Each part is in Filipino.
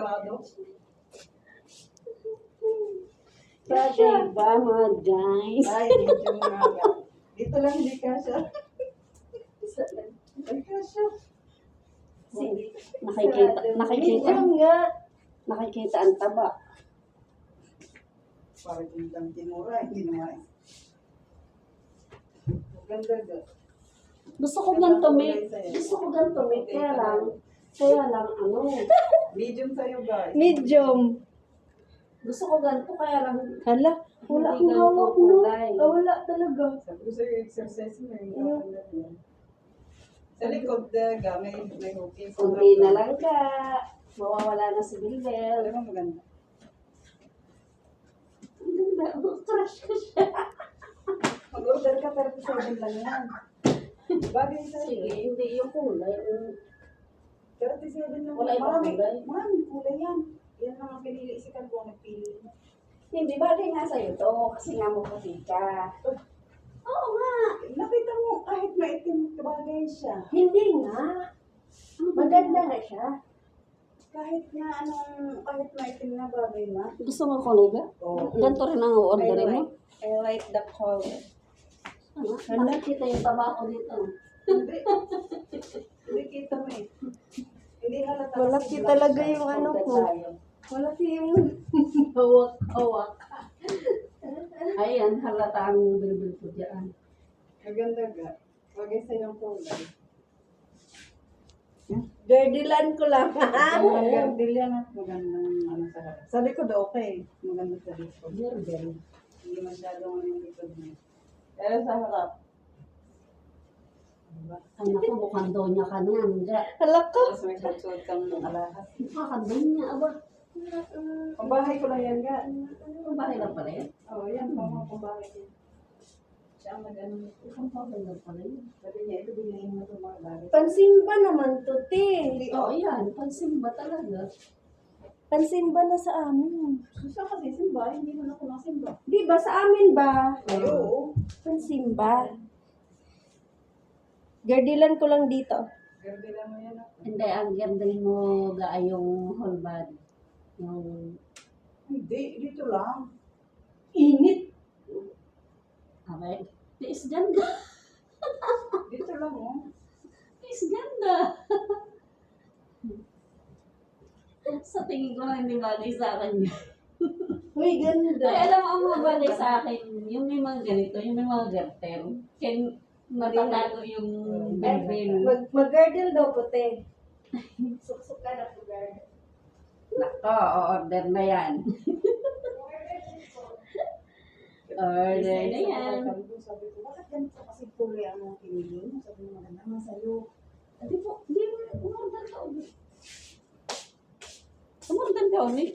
sarado. Bagay ba mga guys? Ay, medyo mga. Dito lang hindi kasha. Ay, kasha. Sige. Nakikita nga. Nakikita ang taba. Parang yung tinura, hindi naman. Ganda ga. Gusto ko ganito, may. Kaya lang, ano. Medium sa'yo, guys. Medium. Gusto ko ganito, kaya lang. Hala, wala Hindi akong ganito hawak no. kulay. Wala talaga. Sabi ko sa'yo, exercise mo yung sa likod, may hooking. Kunti na lang ka. Mawawala na si Bilbel. Alam mo, maganda. Ang ganda. Crush ko siya. Mag-order ka, pero 7 lang yan. Bagay sa'yo. Sige, hindi yung kulay. 37 lang. Wala ibang kulay? Maraming kulay yan. Yan lang ang pinili si Kalbo, nagpili. Hindi, bagay nga sa'yo to. Kasi nga mo puti ka. Oo nga. Nakita mo, kahit maitim, bagay siya. Hindi nga. Maganda na siya. Kahit maitim na bagay na. Gusto mo kulay ba? Oo. Ganito rin ang orderin mo. I like the color. Ano? Nakikita yung taba ko dito. Hindi. Hindi kita mo eh. Hindi halata. Malaki kasi talaga black siya. yung ano ko. Tayo. Malaki yung... Hawak. Ayan, halata ang bilbil ko dyan. Maganda ga. Bagay sa yung kulay. Gardilan ko lang. Ang gardil yan ah. Magandang ano sa harap. Sa likod okay. Maganda sa likod. Bilbil. Hindi masyadong ano yung likod niya. Pero sa harap. Diba? Ay naku, mukhang donya ka niyan. Hala ko. Tapos may suot kang alahas. Nakakadonya. Aba, Pambahay ko lang yan ga. ang bahay lang pala yan. Oo, yan. Pambahay ko. Siya ang mag-ano. Ang bahay lang pala yan. Sabi niya, ito bilhin mo ito mga bagay. Pansimba naman to, te. Oo, yan. Pansimba talaga. Pansimba na sa amin. Siya kasi simba, hindi mo na ako nasimba. Di ba sa amin ba? Ay, oo. Pansimba. Gardilan ko lang dito. Gerde lang mo yan ah. Hindi, ang gandil mo ga yung whole body. Yung Hindi, dito lang. Init. okay. Tiis ganda. Dito lang oh. Tiis ganda. Sa tingin ko lang hindi bagay sa akin yun. Uy, ganda. Ay, alam mo, ang mga bagay sa akin, yung may mga ganito, yung may mga garter. Kaya natatago yung bilbil. Mag-gardel daw puti. Suksok ka na po gardel. Nako, o-order na yan. Order na yan. Sabi ko, bakit ganito kasi kulay ang mga pinili mo? Sabi mo, maganda nga sa'yo. Di po, di mo, umorder ka ulit. Umorder ka ulit.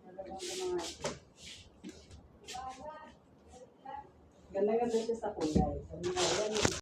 Talagang mga ganda-ganda siya sa kulay. Sabi mo, yan